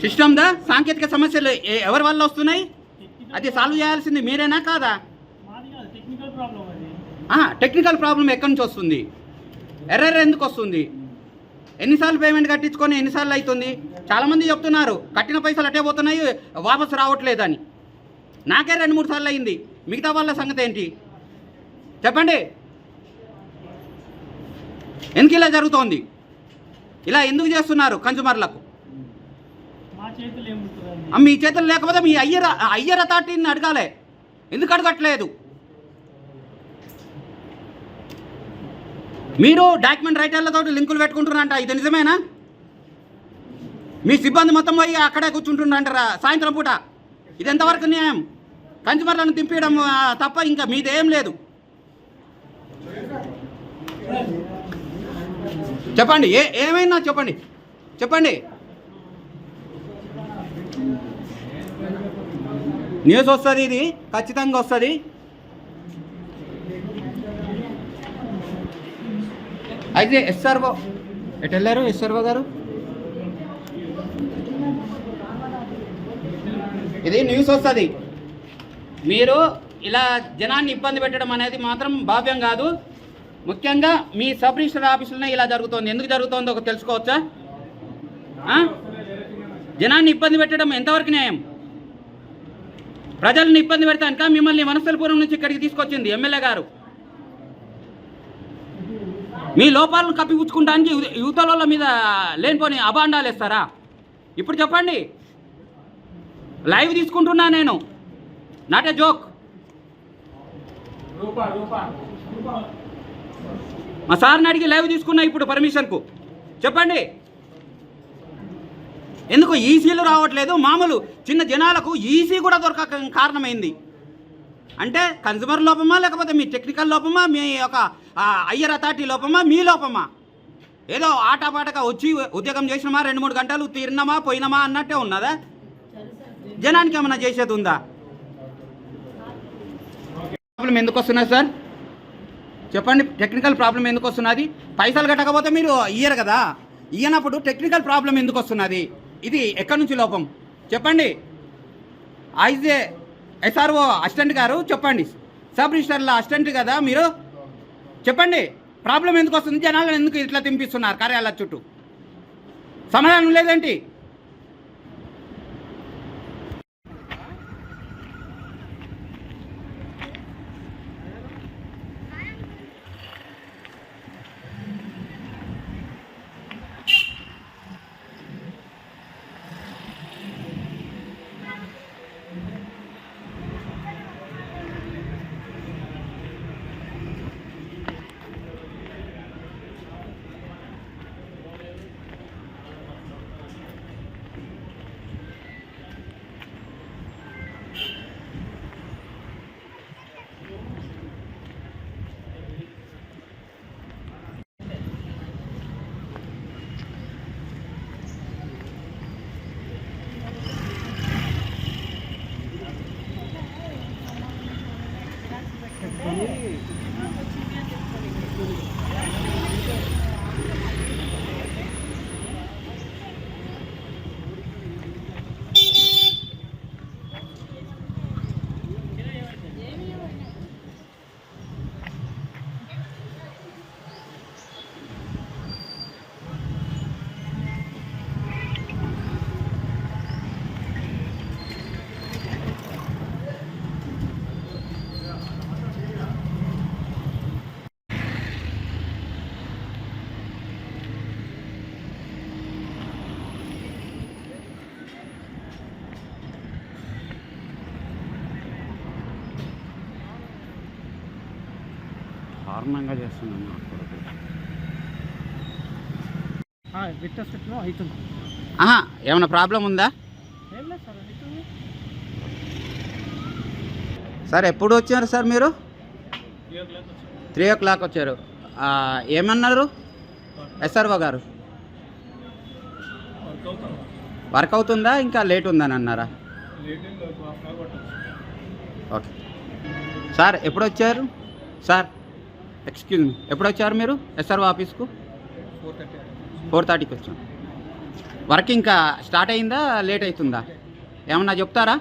సిస్టమ్దా? సాంకేతిక సమస్యలు ఎవరి వల్ల వస్తున్నాయి? అది సాల్వ్ చేయాల్సింది మీరేనా కాదా? టెక్నికల్ ప్రాబ్లం ఎక్కడి నుంచి వస్తుంది? ఎర్రర్ ఎందుకు వస్తుంది? ఎన్నిసార్లు పేమెంట్ కట్టించుకొని ఎన్నిసార్లు అవుతుంది? చాలామంది చెప్తున్నారు కట్టిన పైసలు అట్టే పోతున్నాయి, వాపసు రావట్లేదని. నాకే 2-3 సార్లు అయింది. మిగతా వాళ్ళ సంగతి ఏంటి చెప్పండి? ఎందుకు ఇలా జరుగుతోంది? ఇలా ఎందుకు చేస్తున్నారు కన్జ్యూమర్లకు? మీ చేతులు లేకపోతే మీ అయ్యర్ అథారిటీని అడగాలి. ఎందుకు అడగట్లేదు? మీరు డాక్యుమెంట్ రైటర్లతో లింకులు పెట్టుకుంటున్నారంట, ఇది నిజమేనా? మీ సిబ్బంది మొత్తం పోయి అక్కడే కూర్చుంటున్నారంటారా సాయంత్రం పూట? ఇది ఎంతవరకు న్యాయం? కన్జ్యూమర్లను దింపేయడం తప్ప ఇంకా మీదేం లేదు. చెప్పండి, ఏమైనా చెప్పండి. న్యూస్ వస్తుంది, ఇది ఖచ్చితంగా వస్తుంది. అయితే ఎస్ఆర్ఓ ఎటు వెళ్ళారు? ఎస్ఆర్ఓ గారు, ఇది న్యూస్ వస్తుంది. మీరు ఇలా జనాన్ని ఇబ్బంది పెట్టడం అనేది మాత్రం భావ్యం కాదు. ముఖ్యంగా మీ సబ్ రిజిస్టర్ ఆఫీసులోనే ఇలా జరుగుతోంది. ఎందుకు జరుగుతుందో ఒక తెలుసుకోవచ్చా? జనాన్ని ఇబ్బంది పెట్టడం ఎంతవరకు న్యాయం? ప్రజల్ని ఇబ్బంది పెడతానుక మిమ్మల్ని వనస్థలపురం నుంచి ఇక్కడికి తీసుకొచ్చింది ఎమ్మెల్యే గారు. మీ లోపాలను కప్పిపుచ్చుకుంటానికి యువతల మీద లేనిపోని అభాండాలు వేస్తారా? ఇప్పుడు చెప్పండి. లైవ్ తీసుకుంటున్నా నేను, నాట్ ఏ జోక్. మా సార్ని అడిగి లైవ్ తీసుకున్నా ఇప్పుడు పర్మిషన్కు. చెప్పండి ఎందుకు ఈసీలు రావట్లేదు? మామూలు చిన్న జనాలకు ఈసీ కూడా దొరకక కారణమైంది అంటే కన్జ్యూమర్ లోపమా, లేకపోతే మీ టెక్నికల్ లోపమా, మీ యొక్క అయ్యర్ అథారిటీ లోపమా, మీ లోపమా? ఏదో ఆటపాటగా వచ్చి ఉద్యోగం చేసినామా, 2-3 గంటలు తిరినామా పోయినామా అన్నట్టే ఉన్నదా? జనానికి ఏమన్నా చేసేది ఉందా? ప్రాబ్లం ఎందుకు వస్తున్నది సార్ చెప్పండి. టెక్నికల్ ప్రాబ్లం ఎందుకు వస్తున్నది? పైసలు కట్టకపోతే మీరు ఇయ్యరు కదా. ఇయ్యనప్పుడు టెక్నికల్ ప్రాబ్లం ఎందుకు వస్తున్నది? ఇది ఎక్కడి నుంచి లోపం చెప్పండి. ఐజే ఎస్ఆర్ఓ అసిస్టెంట్ గారు చెప్పండి. సబ్ రిజిస్టర్ల అసిస్టెంట్ కదా మీరు, చెప్పండి ప్రాబ్లం ఎందుకు వస్తుంది? జనాలను ఎందుకు ఇట్లా తింపిస్తున్నారు కార్యాలయాల చుట్టూ? సమాధానం లేదేంటి? దారుణంగా చేస్తున్నాను. ఏమైనా ప్రాబ్లం ఉందా సార్? ఎప్పుడు వచ్చారు సార్ మీరు? 3 o'clock వచ్చారు. ఏమన్నారు ఎస్ఆర్ఓ గారు? వర్క్ అవుతుందా ఇంకా లేట్ ఉందని అన్నారా? Okay sir. ఎప్పుడు వచ్చారు సార్? ఎక్స్క్యూజ్ మీ, ఎప్పుడు వచ్చారు మీరు ఎస్ఆర్ఓ ఆఫీస్కు? 4:30కి వచ్చాం. వర్క్ ఇంకా స్టార్ట్ అయిందా లేట్ అవుతుందా ఏమన్నా చెప్తారా?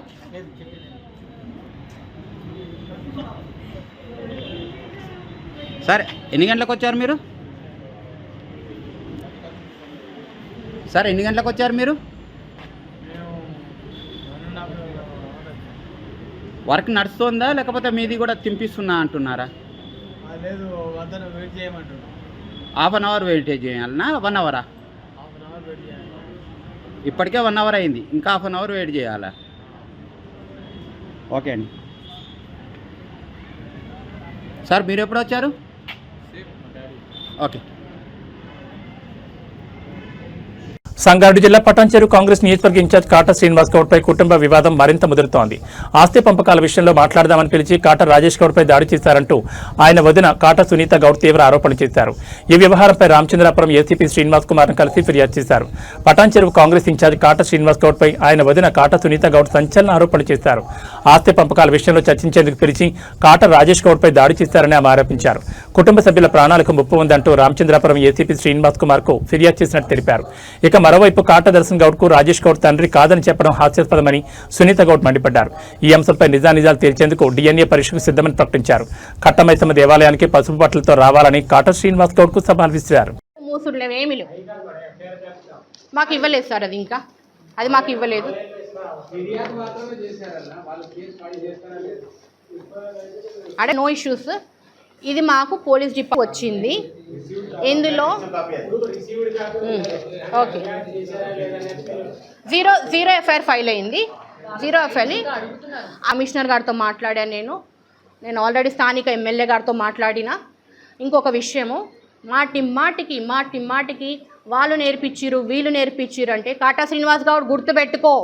సార్ ఎన్ని గంటలకు వచ్చారు మీరు? సార్ ఎన్ని గంటలకు వచ్చారు మీరు? వర్క్ నడుస్తుందా లేకపోతే మీది కూడా తింపిస్తున్నా అంటున్నారా? హాఫ్ అన్ అవర్ వెయిట్ చేయాలన్నా 1 అవరా? ఇప్పటికే 1 అవర్ అయింది, ఇంకా హాఫ్ అన్ అవర్ వెయిట్ చేయాలా? ఓకే అండి. సార్ మీరు ఎప్పుడు వచ్చారు? ఓకే. సంగారెడ్డి జిల్లా పటాన్చెరు కాంగ్రెస్ నియోజకవర్గ ఇన్ఛార్జ్ కాటా శ్రీనివాస్ గౌడ్పై కుటుంబ వివాదం మరింత ముదురుతోంది. ఆస్తి పంపకాల విషయంలో మాట్లాడదామని పిలిచి కాటా రాజేష్ గౌడ్పై దాడి చేశారంటూ ఆయన వదిన కాటా సునీత గౌడ్ తీవ్ర ఆరోపణలు చేశారు. ఈ వ్యవహారంపై రామచంద్రాపురం ఏసీపీ శ్రీనివాస్ కుమార్ను కలిసి ఫిర్యాదు చేశారు. పటాన్చెరు కాంగ్రెస్ ఇన్ఛార్జ్ కాటా శ్రీనివాస్ గౌడ్పై ఆయన వదిన కాటా సునీత గౌడ్ సంచలన ఆరోపణలు చేశారు. ఆస్తి పంపకాల విషయంలో చర్చించేందుకు పిలిచి కాటా రాజేష్ గౌడ్పై దాడి చేశారని ఆమె ఆరోపించారు. కుటుంబ సభ్యుల ప్రాణాలకు ముప్పు ఉందంటూ రామచంద్రాపురం ఏసీపీ శ్రీనివాస్ కుమార్కు ఫిర్యాదు చేసినట్టు తెలిపారు. ఇక మరోవైపు కాటా దర్శన్ గౌడ్ కు రాజేష్ గౌడ్ తండ్రి కాదని చెప్పడం హాస్యాస్పదమని సునీత గౌడ్ మండిపడ్డారు. ఈ అంశంపై నిజానిజాలు తేల్చేందుకు DNA పరీక్షకు సిద్ధమని ప్రకటించారు. కట్టమైసమ్మ దేవాలయానికి పసుపు బట్టలతో రావాలని కాటా శ్రీనివాస్ గౌడ్ కు సవాల్ విసిరారు. మాకు ఇవ్వలేదు సార్, అది మాకు ఇవ్వలేదు. అదే నో ఇష్యూస్. ఇది మాకు పోలీస్ డిపార్ట్మెంట్ వచ్చింది. ఇందులో ఓకే జీరో ఎఫ్ఐఆర్ ఫైల్ అయింది. జీరో ఎఫ్ఐఆర్ కమిషనర్ గారితో మాట్లాడాను. నేను ఆల్రెడీ స్థానిక ఎమ్మెల్యే గారితో మాట్లాడిన. ఇంకొక విషయము, మాటికి వాళ్ళు నేర్పించిరు వీళ్ళు నేర్పించిరు అంటే కాటా శ్రీనివాస్ గౌడ్ గుర్తుపెట్టుకో,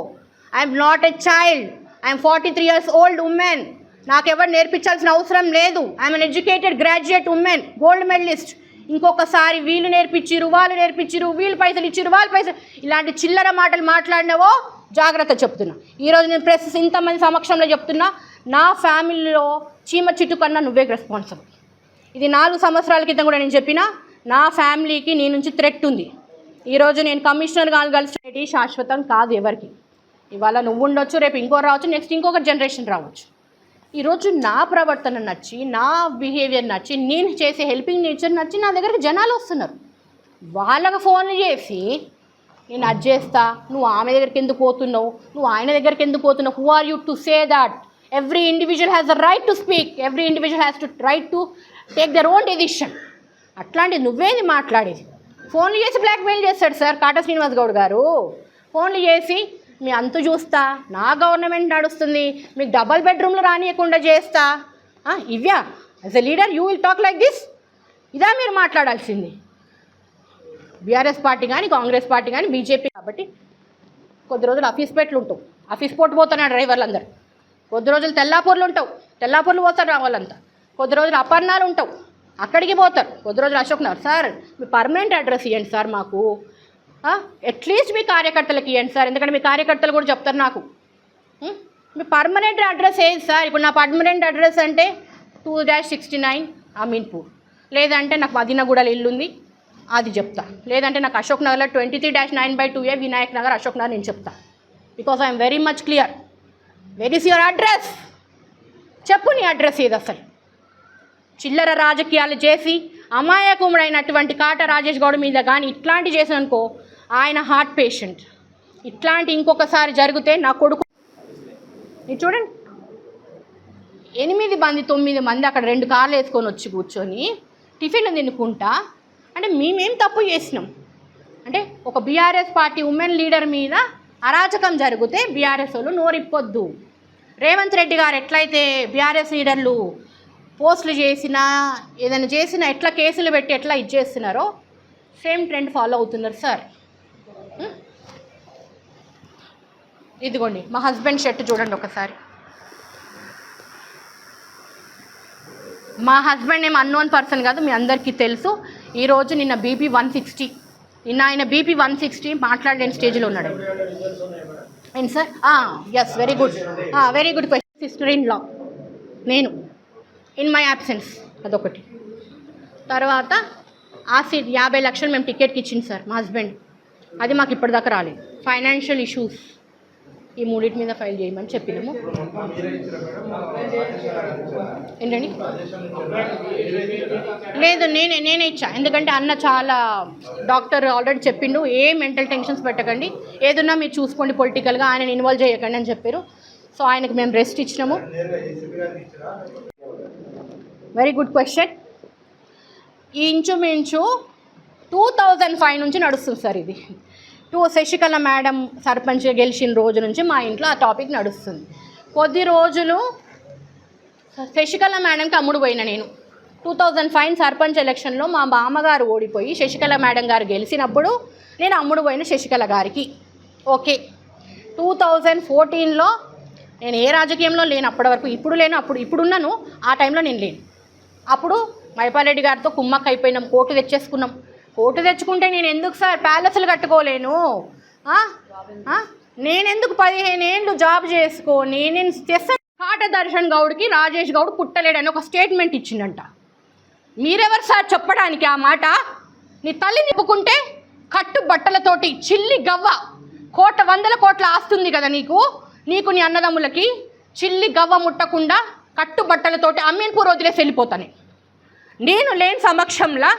I'm not a child, I'm 43 years old women. నాకెవరు నేర్పించాల్సిన అవసరం లేదు. I'm an educated graduate women, gold medalist. ఇంకొకసారి వీళ్ళు నేర్పించిరు వాళ్ళు నేర్పించిరు, వీళ్ళు పైసలు ఇచ్చిరు వాళ్ళు పైసలు, ఇలాంటి చిల్లర మాటలు మాట్లాడినవో జాగ్రత్త చెప్తున్నా. ఈరోజు నేను ప్రెస్ ఇంతమంది సమక్షంలో చెప్తున్నా, నా ఫ్యామిలీలో చీమ చిట్టు కన్నా నువ్వే రెస్పాన్సిబుల్. ఇది 4 సంవత్సరాల క్రితం కూడా నేను చెప్పిన, నా ఫ్యామిలీకి నీ నుంచి థ్రెట్ ఉంది. ఈరోజు నేను కమిషనర్ కలిసి శాశ్వతం కాదు ఎవరికి. ఇవాళ నువ్వు ఉండొచ్చు, రేపు ఇంకోరు రావచ్చు, నెక్స్ట్ ఇంకొక జనరేషన్ రావచ్చు. ఈరోజు నా ప్రవర్తన నచ్చి, నా బిహేవియర్ నచ్చి, నేను చేసే హెల్పింగ్ నేచర్ నచ్చి నా దగ్గరికి జనాలు వస్తున్నారు. వాళ్ళకి ఫోన్లు చేసి నేను అది చేస్తా, నువ్వు ఆమె దగ్గరికి ఎందుకు పోతున్నావు, నువ్వు ఆయన దగ్గరికి ఎందుకు పోతున్నావు, who are you to say that? Every individual has the right to speak, every individual has to right to take their own decision. అట్లాంటిది నువ్వేది మాట్లాడేది? ఫోన్లు చేసి బ్లాక్మెయిల్ చేస్తాడు సార్ కాటా శ్రీనివాస్ గౌడ్ గారు. ఫోన్లు చేసి మీ అంతు చూస్తా, నా గవర్నమెంట్ నడుస్తుంది, మీకు డబల్ బెడ్రూమ్లు రానియకుండా చేస్తా. ఇవ్యా as a leader you will talk like this? ఇదా మీరు మాట్లాడాల్సింది? బీఆర్ఎస్ పార్టీ కానీ కాంగ్రెస్ పార్టీ కానీ బీజేపీ. కాబట్టి కొద్ది రోజులు ఆఫీస్ పెట్లు ఉంటావు, ఆఫీస్ పోటు పోతున్నారు డ్రైవర్లు అందరు. కొద్ది రోజులు తెల్లాపూర్లు ఉంటావు, తెల్లాపూర్లు పోతారు రావాలంతా. కొద్ది రోజులు అపర్ణాలు ఉంటావు, అక్కడికి పోతారు. కొద్ది రోజులు అశోక్ నగర్. సార్ మీ పర్మనెంట్ అడ్రస్ ఇవ్వండి సార్ మాకు, అట్లీస్ట్ మీ కార్యకర్తలకు ఇవ్వండి సార్, ఎందుకంటే మీ కార్యకర్తలు కూడా చెప్తారు నాకు. మీ పర్మనెంట్ అడ్రస్ ఏది సార్? ఇప్పుడు నా పర్మనెంట్ అడ్రస్ అంటే 2-69 అమీన్పూర్, లేదంటే నాకు మదీనాగూడలో ఇల్లు ఉంది అది చెప్తా, లేదంటే నాకు అశోక్ నగర్లో 23-9/2A వినాయక్ నగర్ అశోక్ నగర్ నేను చెప్తా. Because I'm very much clear. Where is your address? చెప్పు నీ అడ్రస్ ఏది అసలు? చిల్లర రాజకీయాలు చేసి అమాయకుడైనటువంటి కాటా రాజేష్ గౌడ్ మీద కానీ ఇట్లాంటి చేసిననుకో, ఆయన హార్ట్ పేషెంట్. ఇట్లాంటి ఇంకొకసారి జరిగితే నా కొడుకు, ఇది చూడండి, 8 మంది 9 మంది అక్కడ 2 కార్లు వేసుకొని వచ్చి కూర్చొని టిఫిన్లు తినుకుంటా. అంటే మేమేం తప్పు చేసినాం? అంటే ఒక బీఆర్ఎస్ పార్టీ ఉమెన్ లీడర్ మీద అరాచకం జరిగితే బీఆర్ఎస్ వాళ్ళు నోరిప్పొద్దు. రేవంత్ రెడ్డి గారు ఎట్లయితే బీఆర్ఎస్ లీడర్లు పోస్టులు చేసినా ఏదైనా చేసినా ఎట్లా కేసులు పెట్టి ఎట్లా ఇచ్చేస్తున్నారో సేమ్ ట్రెండ్ ఫాలో అవుతున్నారు సార్. ఇదిగోండి మా హస్బెండ్ షర్ట్ చూడండి ఒకసారి. మా హస్బెండ్ ఏం అన్నోన్ పర్సన్ కాదు, మీ అందరికీ తెలుసు. ఈరోజు నిన్న బీపీ 160, నిన్న ఆయన బీపీ 160 మాట్లాడలేని స్టేజ్లో ఉన్నాడు. ఏంటి sir? Yes, very good question. Sister in law నేను ఇన్ మై యాబ్సెన్స్, అదొకటి. తర్వాత ఆ సీట్ 50 లక్షలు మేము టికెట్కి ఇచ్చింది సార్ మా హస్బెండ్, అది మాకు ఇప్పటిదాకా రాలేదు. ఫైనాన్షియల్ ఇష్యూస్, ఈ 3 మీద ఫైల్ చేయమని చెప్పినాము. ఏంటండి? లేదు, నేనే ఇచ్చా. ఎందుకంటే అన్న చాలా డాక్టర్ ఆల్రెడీ చెప్పిండు, ఏ మెంటల్ టెన్షన్స్ పెట్టకండి, ఏదన్నా మీరు చూసుకోండి, పొలిటికల్గా ఆయన ఇన్వాల్వ్ చేయకండి అని చెప్పారు. సో ఆయనకు మేము రెస్ట్ ఇచ్చినాము. Very good question. ఈ ఇంచుమించు 2005 నుంచి నడుస్తుంది సార్ ఇది. శశికళ మేడం సర్పంచ్ గెలిచిన రోజు నుంచి మా ఇంట్లో ఆ టాపిక్ నడుస్తుంది. కొద్ది రోజులు శశికళ మేడంకి అమ్ముడు పోయిన నేను. 2005 సర్పంచ్ ఎలక్షన్లో మా మామగారు ఓడిపోయి శశికళ మేడం గారు గెలిచినప్పుడు నేను అమ్ముడు పోయిన శశికళ గారికి. ఓకే, 2014లో నేను ఏ రాజకీయంలో లేను అప్పటి వరకు, ఇప్పుడు లేను, ఇప్పుడున్నాను, ఆ టైంలో నేను లేను. అప్పుడు మైపాలరెడ్డి గారితో కుమ్మక్క అయిపోయినాం, కోర్టు తెచ్చేసుకున్నాం. కోర్టు తెచ్చుకుంటే నేను ఎందుకు సార్ ప్యాలెస్లు కట్టుకోలేను? నేనెందుకు 15 ఏళ్ళు జాబ్ చేసుకొని నేను తెస్తా? కాటా దర్శన్ గౌడ్కి రాజేష్ గౌడ్ పుట్టలేడని ఒక స్టేట్మెంట్ ఇచ్చిందంట. మీరెవరు సార్ చెప్పడానికి ఆ మాట? నీ తల్లి నిప్పుకుంటే కట్టు బట్టలతోటి చిల్లి గవ్వ వందల కోట్ల ఆస్తుంది కదా నీకు నీ అన్నదమ్ములకి చిల్లి గవ్వ ముట్టకుండా కట్టు బట్టలతోటి అమ్మీన్పూర్ వదిలేసి వెళ్ళిపోతాను. నేను లేని సమక్షంలో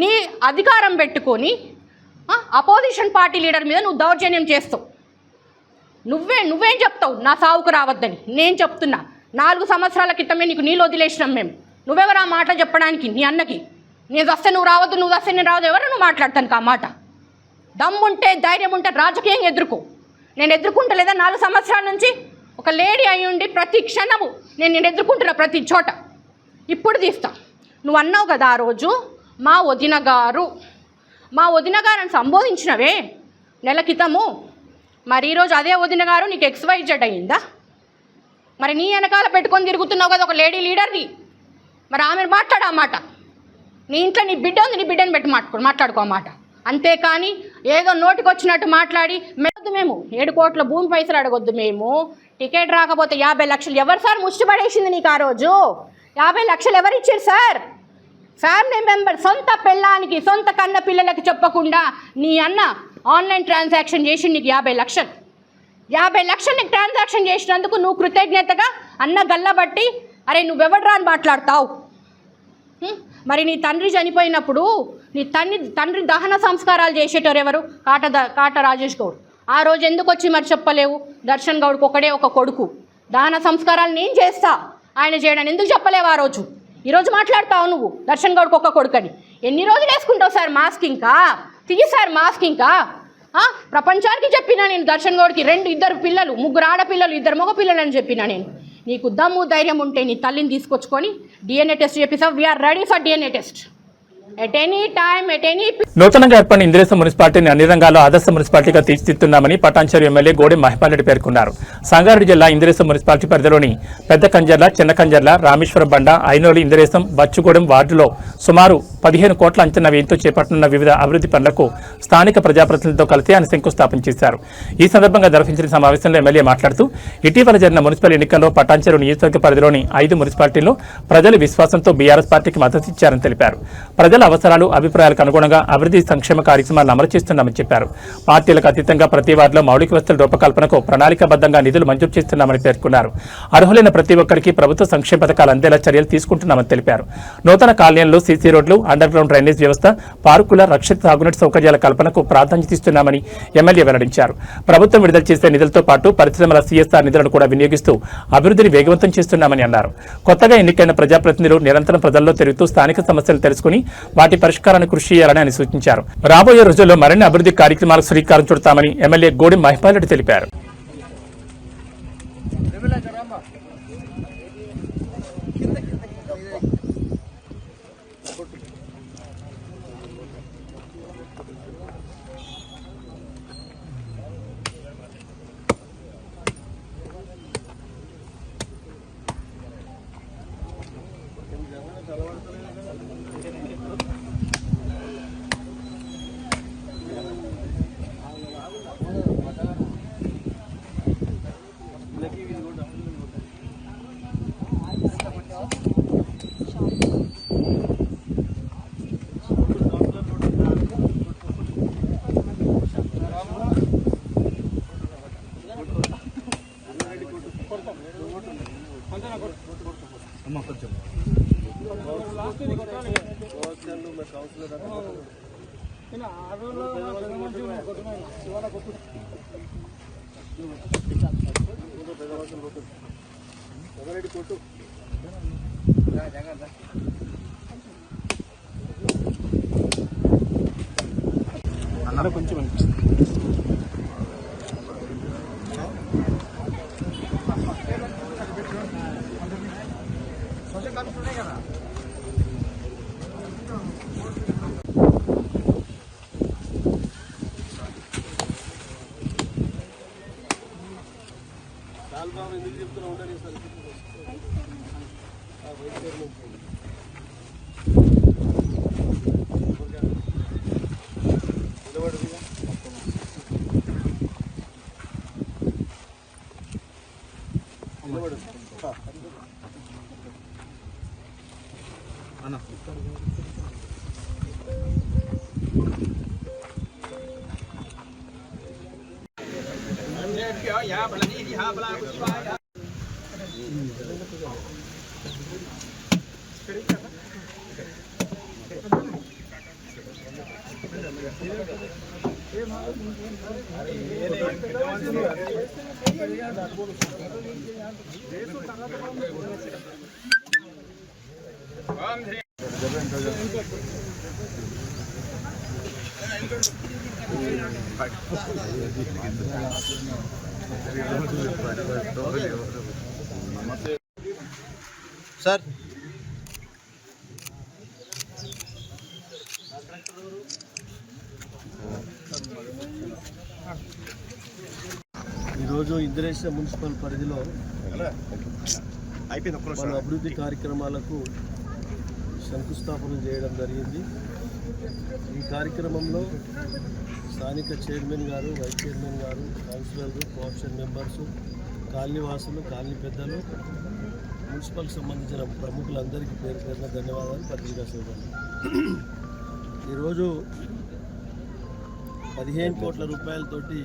నీ అధికారం పెట్టుకొని అపోజిషన్ పార్టీ లీడర్ మీద నువ్వు దౌర్జన్యం చేస్తావు. నువ్వేం చెప్తావు నా సావుకు రావద్దని? నేను చెప్తున్నా, 4 సంవత్సరాల క్రితమే నీకు నీళ్ళు వదిలేసినాం మేము. నువ్వెవరు ఆ మాట చెప్పడానికి? నీ అన్నకి నేను వస్తే నువ్వు రావద్దు, నువ్వు వస్తే నేను రావద్దు, ఎవరు నువ్వు మాట్లాడతాను ఆ మాట? దమ్ముంటే ధైర్యం ఉంటే రాజకీయంగా ఎదుర్కో. నేను ఎదుర్కొంటలేదా 4 సంవత్సరాల నుంచి? ఒక లేడీ అయి ఉండి ప్రతి క్షణము నేను ఎదుర్కొంటున్నా ప్రతి చోట. ఇప్పుడు తీస్తా. నువ్వు అన్నావు కదా ఆ రోజు మా వదిన గారు అని సంబోధించినవే నెల క్రితము. మరి ఈరోజు అదే వదిన గారు నీకు XYZ అయ్యిందా? మరి నీ వెనకాల పెట్టుకొని తిరుగుతున్నావు కదా ఒక లేడీ లీడర్ని. మరి ఆమె మాట్లాడు ఆ మాట. నీ ఇంట్లో నీ బిడ్డ ఉంది, నీ బిడ్డని పెట్టి మాట్లాడుకో ఆ మాట. అంతేకాని ఏదో నోటికి వచ్చినట్టు మాట్లాడి మెరొద్దు. మేము 7 కోట్ల భూమి పైసలు అడగొద్దు. మేము టికెట్ రాకపోతే 50 లక్షలు ఎవరు సార్ ముష్టిపడేసింది నీకు ఆ రోజు? 50 లక్షలు ఎవరు ఇచ్చారు సార్? ఫ్యామిలీ మెంబర్, సొంత పెళ్ళానికి, సొంత కన్న పిల్లలకి చెప్పకుండా నీ అన్న ఆన్లైన్ ట్రాన్సాక్షన్ చేసి నీకు 50 లక్షలు. 50 లక్షలు నీకు ట్రాన్సాక్షన్ చేసినందుకు నువ్వు కృతజ్ఞతగా అన్న గల్లబట్టి అరే నువ్వెవడ్రా అని మాట్లాడతావు. మరి నీ తండ్రి చనిపోయినప్పుడు నీ తండ్రి దహన సంస్కారాలు చేసేటోరు ఎవరు? కాట రాజేష్ గౌడ్. ఆ రోజు ఎందుకు వచ్చి మరి చెప్పలేవు? దర్శన్ గౌడ్కి ఒకడే ఒక కొడుకు, దహన సంస్కారాలు నేను చేస్తా, ఆయన చేయడానికి ఎందుకు చెప్పలేవు ఆ రోజు? ఈరోజు మాట్లాడతావు నువ్వు దర్శన్ గౌడ్కి ఒక్క కొడుకని. ఎన్ని రోజులు వేసుకుంటావు సార్ మాస్క్? ఇంకా తీయి సార్ మాస్క్. ఇంకా ప్రపంచానికి చెప్పినా నేను దర్శన్ గౌడ్కి 2 పిల్లలు, 3 ఆడపిల్లలు, 2 మగ పిల్లలు అని చెప్పినా నేను. నీకు దమ్ము ధైర్యం ఉంటే నీ తల్లిని తీసుకొచ్చుకొని DNA టెస్ట్ చేపిస్తావు. We're ready for DNA test at any time, at any. నూతనంగా ఏర్పడిన ఇంద్రేశం మున్సిపాలిటీని అన్ని రంగాల్లో ఆదర్శ మున్సిపాలిటీగా తీర్చిదిద్దుతున్నామని పటాన్చెరు ఎమ్మెల్యే గోడెం మహిపాల్ రెడ్డి పేర్కొన్నారు. సంగారెడ్డి జిల్లా ఇంద్రేశం మున్సిపాలిటీ పరిధిలోని పెద్ద కంజర్ల, చిన్న కంజర్ల, రామేశ్వరం బండ, ఐనోలి, ఇంద్రేశం, బచ్చుగూడెం వార్డులో సుమారు 15 కోట్ల అంచనా వ్యయంతో చేపట్టనున్న వివిధ అభివృద్ధి పనులకు స్థానిక ప్రజాప్రతినిధులతో కలిసి ఆయన శంకుస్థాపన చేశారు. ఈ సందర్భంగా నిర్వహించిన సమావేశంలో ఎమ్మెల్యే మాట్లాడుతూ ఇటీవల జరిగిన మున్సిపల్ ఎన్నికల్లో పటాన్చెరు నియోజకవర్గ పరిధిలోని 5 మున్సిపాలిటీల్లో ప్రజలు విశ్వాసంతో బీఆర్ఎస్ పార్టీకి మద్దతు ఇచ్చారని తెలిపారు. ప్రజల అవసరాలు, అభిప్రాయాలకు అనుగుణంగా అభివృద్ధి సంక్షేమ కార్యక్రమాలను అమలు చేస్తున్నామని చెప్పారు. పార్టీలకు అతీతంగా ప్రతి వార్డులో మౌలిక వసతుల రూపకల్పనకు ప్రణాళికాబద్ధంగా నిధులు మంజూరు చేస్తున్నామని పేర్కొన్నారు. అర్హులైన ప్రతి ఒక్కరికి ప్రభుత్వ సంక్షేమ పథకాలు అందేలా చర్యలు తీసుకుంటున్నామని తెలిపారు. నూతన కాలనీల్లో సీసీ రోడ్లు, అండర్ గ్రౌండ్ డ్రైనేజ్ వ్యవస్థ, పార్కుల, రక్షిత తాగునీటి సౌకర్యాల కల్పనకు ప్రాధాన్యత ఇస్తున్నామని ఎమ్మెల్యే వెల్లడించారు. ప్రభుత్వం విడుదల చేసే నిధులతో పాటు పరిశ్రమల CSR నిధులను కూడా వినియోగిస్తూ అభివృద్ధిని వేగవంతం చేస్తున్నామని అన్నారు. కొత్తగా ఎన్నికైన ప్రజాప్రతినిధులు నిరంతరం ప్రజల్లో తిరుగుతూ స్థానిక సమస్యలు తెలుసుకుని వాటి పరిష్కారానికి కృషి చేయాలని ఆయన సూచించారు. రాబోయే రోజుల్లో మరిన్ని అభివృద్ధి కార్యక్రమాలకు శ్రీకారం చుడతామని ఎమ్మెల్యే గోడెం మహిపాల్ రెడ్డి తెలిపారు. కొంచెం సార్ ఈరోజు ఇంద్రేశ్వర మున్సిపల్ పరిధిలో పలు అభివృద్ధి కార్యక్రమాలకు శంకుస్థాపన చేయడం జరిగింది. ఈ కార్యక్రమంలో స్థానిక చైర్మన్ గారు, వైస్ చైర్మన్ గారు, కౌన్సిలర్లు, కోఆప్షన్ మెంబర్సు, కాలనీ వాసులు, కాలనీ పెద్దలు, మున్సిపల్కి సంబంధించిన ప్రముఖులందరికీ పేరు పేరున ధన్యవాదాలు. పత్రికా సోదరులు, ఈరోజు 15 కోట్ల రూపాయలతోటి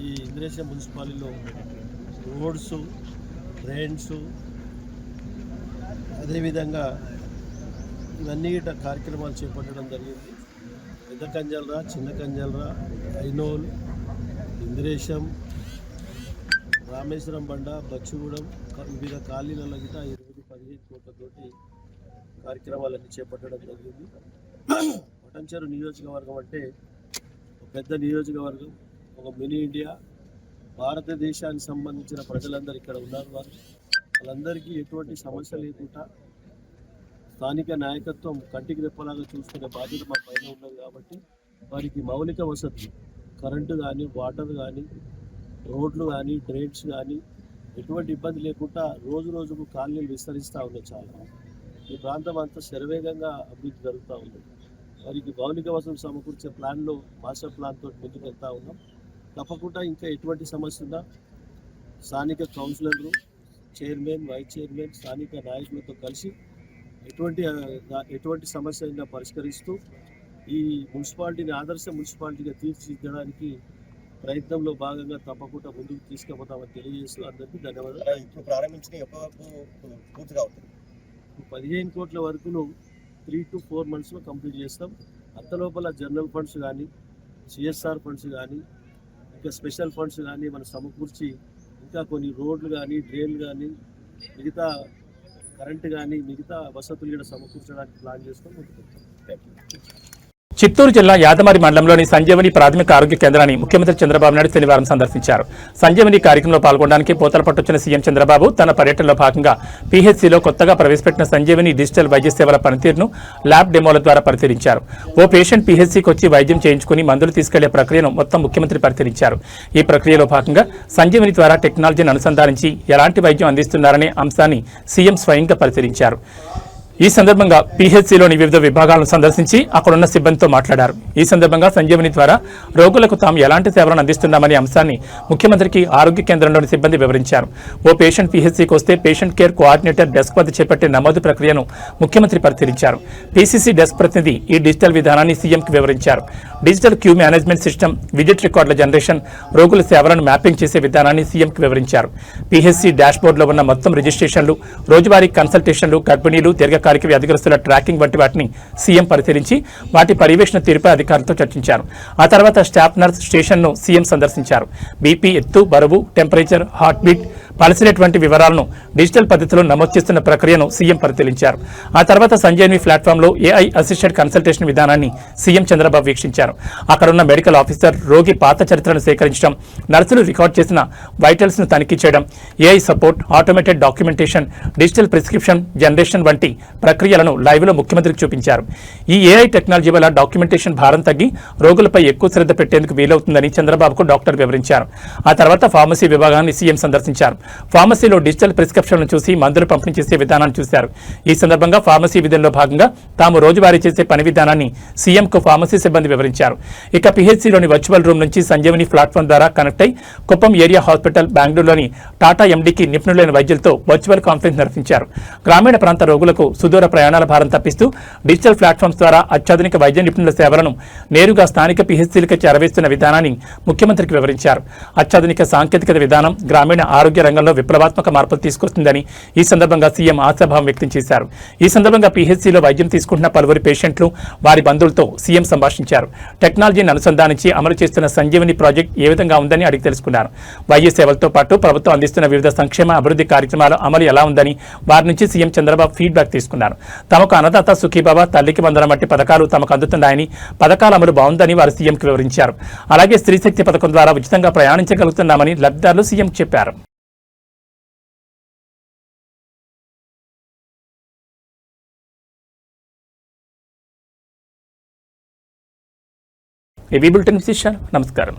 ఈ ఇంద్రేశ్వర మున్సిపాలిటీలో రోడ్స్, డ్రైన్స్, అదేవిధంగా ఇవన్నీ కార్యక్రమాలు చేపట్టడం జరిగింది. పెద్ద కంజల్రా, చిన్న కంజల్రా, ఐనోల్, ఇంద్రేశం, రామేశ్వరం బండ, బచ్చుగూడెం, వివిధ కాలనీలలో గిట 15 కోట్లతోటి కార్యక్రమాలన్నీ చేపట్టడం జరిగింది. పటంచెరు నియోజకవర్గం అంటే ఒక పెద్ద నియోజకవర్గం, ఒక మినీ ఇండియా. భారతదేశానికి సంబంధించిన ప్రజలందరూ ఇక్కడ ఉన్నారు. వాళ్ళందరికీ ఎటువంటి సమస్య లేకుండా స్థానిక నాయకత్వం కంటికి రెప్పలాగా చూసుకునే బాధ్యత మా పైన ఉన్నది. కాబట్టి వారికి మౌలిక వసతులు, కరెంటు కానీ, వాటర్ కానీ, రోడ్లు కానీ, డ్రైన్స్ కానీ ఎటువంటి ఇబ్బంది లేకుండా రోజు రోజుకు కాలనీలు విస్తరిస్తూ ఉన్నాయి. చాలా ఈ ప్రాంతం అంతా శరవేగంగా అభివృద్ధి జరుగుతూ ఉంది. వారికి మౌలిక వసతులు సమకూర్చే ప్లాన్లో, మాస్టర్ ప్లాన్తో ముందుకు వెళ్తూ ఉన్నాం. తప్పకుండా ఇంకా ఎటువంటి సమస్య ఉన్నా స్థానిక కౌన్సిలర్లు, చైర్మన్, వైస్ చైర్మన్, స్థానిక నాయకులతో కలిసి ఎటువంటి సమస్య అయినా పరిష్కరిస్తూ ఈ మున్సిపాలిటీని ఆదర్శ మున్సిపాలిటీగా తీర్చిదిద్దడానికి ప్రయత్నంలో భాగంగా తప్పకుండా ముందుకు తీసుకుపోతామని తెలియజేస్తూ అందరికీ ధన్యవాదాలు. ఇప్పుడు ప్రారంభించిన ఎప్పటివరకు పూర్తిగా అవుతుంది? 15 కోట్ల వరకును 3 to 4 monthsలో కంప్లీట్ చేస్తాం. అంతలోపల జనరల్ ఫండ్స్ కానీ, సిఎస్ఆర్ ఫండ్స్ కానీ, ఇంకా స్పెషల్ ఫండ్స్ కానీ మనం సమకూర్చి ఇంకా కొన్ని రోడ్లు కానీ, డ్రైన్లు కానీ, మిగతా కరెంటు కానీ, మిగతా వసతులు కూడా సమకూర్చడానికి ప్లాన్ చేసుకొని ముందుకు. చిత్తూరు జిల్లా యాదమారి మండలంలోని సంజీవని ప్రాథమిక ఆరోగ్య కేంద్రాన్ని ముఖ్యమంత్రి చంద్రబాబు నాయుడు శనివారం సందర్శించారు. సంజీవని కార్యక్రమంలో పాల్గొనడానికి పోతలపట్టు వచ్చిన సీఎం చంద్రబాబు తన పర్యటనలో భాగంగా పీహెచ్సీలో కొత్తగా ప్రవేశపెట్టిన సంజీవని డిజిటల్ వైద్య సేవల పనితీరును ల్యాబ్ డెమోల ద్వారా పరిశీలించారు. ఓ పేషెంట్ పీహెచ్సీకి వచ్చి వైద్యం చేయించుకుని మందులు తీసుకెళ్లే ప్రక్రియను మొత్తం ముఖ్యమంత్రి పరిశీలించారు. ఈ ప్రక్రియలో భాగంగా సంజీవని ద్వారా టెక్నాలజీని అనుసంధానించి ఎలాంటి వైద్యం అందిస్తున్నారనే అంశాన్ని సీఎం స్వయంగా పరిశీలించారు. ఈ సందర్భంగా పీహెచ్సీలోని వివిధ విభాగాలను సందర్శించి అక్కడున్న సిబ్బందితో మాట్లాడారు. ఈ సందర్భంగా సంజీవని ద్వారా రోగులకు తాము ఎలాంటి సేవలను అందిస్తున్నామనే అంశాన్ని ముఖ్యమంత్రికి ఆరోగ్య కేంద్రంలోని సిబ్బంది వివరించారు. ఓ పేషెంట్ పీహెచ్సీకి వస్తే పేషెంట్ కేర్ కోఆర్డినేటర్ డెస్క్ వద్ద చేపట్టే నమోదు ప్రక్రియను ముఖ్యమంత్రి పరిశీలించారు. పీసీసీ డెస్క్ ప్రతినిధి ఈ డిజిటల్ విధానాన్ని సీఎంకి వివరించారు. Digital queue management system, visit రికార్డుల జనరేషన్, రోగుల సేవలను మ్యాపింగ్ చేసే విధానాన్ని సీఎంకి వివరించారు. పీహెచ్సీ డాష్బోర్డులో ఉన్న మొత్తం రిజిస్ట్రేషన్లు, రోజువారీ కన్సల్టేషన్లు, గర్భిణీలు, దీర్ఘకాలిక వ్యాధిగ్రస్తుల ట్రాకింగ్ వంటి వాటిని సీఎం పరిశీలించి వాటి పర్యవేక్షణ తీరుపై అధికారులతో చర్చించారు. ఆ తర్వాత స్టాఫ్ నర్స్ స్టేషన్ను సీఎం సందర్శించారు. బీపీ, ఎత్తు, బరువు, టెంపరేచర్, హార్ట్ బీట్, పల్స్ వంటి వివరాలను డిజిటల్ పద్ధతిలో నమోదు చేస్తున్న ప్రక్రియను సీఎం పరిశీలించారు. ఆ తర్వాత సంజీవని ప్లాట్ఫామ్లో ఏఐ అసిస్టెడ్ కన్సల్టేషన్ విధానాన్ని సీఎం చంద్రబాబు వీక్షించారు. అక్కడున్న మెడికల్ ఆఫీసర్ రోగి పాత చరిత్రను సేకరించడం, నర్సులు రికార్డ్ చేసిన వైటల్స్ను తనిఖీ చేయడం, AI support, automated documentation, digital prescription generation వంటి ప్రక్రియలను లైవ్లో ముఖ్యమంత్రికి చూపించారు. ఈ ఏఐ టెక్నాలజీ వల్ల డాక్యుమెంటేషన్ భారం తగ్గి రోగులపై ఎక్కువ శ్రద్ధ పెట్టేందుకు వీలవుతుందని చంద్రబాబుకు డాక్టర్ వివరించారు. ఆ తర్వాత ఫార్మసీ విభాగాన్ని సీఎం సందర్శించారు. ఫార్మసీలో డిజిటల్ ప్రిస్క్రిప్షన్లను చూసి మందులు పంపిణీ చేసే విధానాన్ని చూశారు. ఈ సందర్భంగా ఫార్మసీ విధుల్లో భాగంగా తాము రోజువారీ చేసే పని విధానాన్ని సీఎంకు ఫార్మసీ సిబ్బంది వివరించారు. ఇక పీహెచ్సీలోని వర్చువల్ రూమ్ నుంచి సంజీవని ప్లాట్ఫామ్ ద్వారా కనెక్ట్ అయి కుప్పం ఏరియా హాస్పిటల్, బెంగళూరులోని టాటా ఎండీకి నిపుణులైన వైద్యులతో వర్చువల్ కాన్ఫరెన్స్ నిర్వహించారు. గ్రామీణ ప్రాంత రోగులకు సుదూర ప్రయాణాల భారం తప్పిస్తూ డిజిటల్ ప్లాట్ఫామ్స్ ద్వారా అత్యాధునిక వైద్య నిపుణుల సేవలను నేరుగా స్థానిక పీహెచ్సీలకు చేరవేస్తున్న విధానాన్ని ముఖ్యమంత్రికి వివరించారు. అత్యాధునిక సాంకేతికత విధానం గ్రామీణ ఆరోగ్య రంగంలో విప్లవాత్మక మార్పులు తీసుకొస్తుందని ఈ సందర్భంగా సీఎం ఆశాభావం వ్యక్తం చేశారు. ఈ సందర్భంగా పీహెచ్సీలో వైద్యం తీసుకుంటున్న పలువురు పేషెంట్లు, వారి బంధువులతో సీఎం సంభాషించారు. టెక్నాలజీని అనుసంధానించి అమలు చేస్తున్న సంజీవని ప్రాజెక్ట్ ఏ విధంగా ఉందని అడిగి తెలుసుకున్నారు. వైద్య సేవలతో పాటు ప్రభుత్వం అందిస్తున్న వివిధ సంక్షేమ అభివృద్ధి కార్యక్రమాల అమలు ఎలా ఉందని వారి నుంచి సీఎం చంద్రబాబు ఫీడ్బ్యాక్ తీసుకున్నారు. తమకు అన్నదాత సుఖీబాబా, తల్లికి వందనం వంటి పథకాలు తమకు అందుతున్నాయని, పథకాల అమలు బాగుందని వారు సీఎంకి వివరించారు. అలాగే స్త్రీశక్తి పథకం ద్వారా ఉచితంగా ప్రయాణించగలుగుతున్నామని లబ్ధిదారులు సీఎం చెప్పారు. ఈ బులెటిన్ విశేషాలు. నమస్కారం.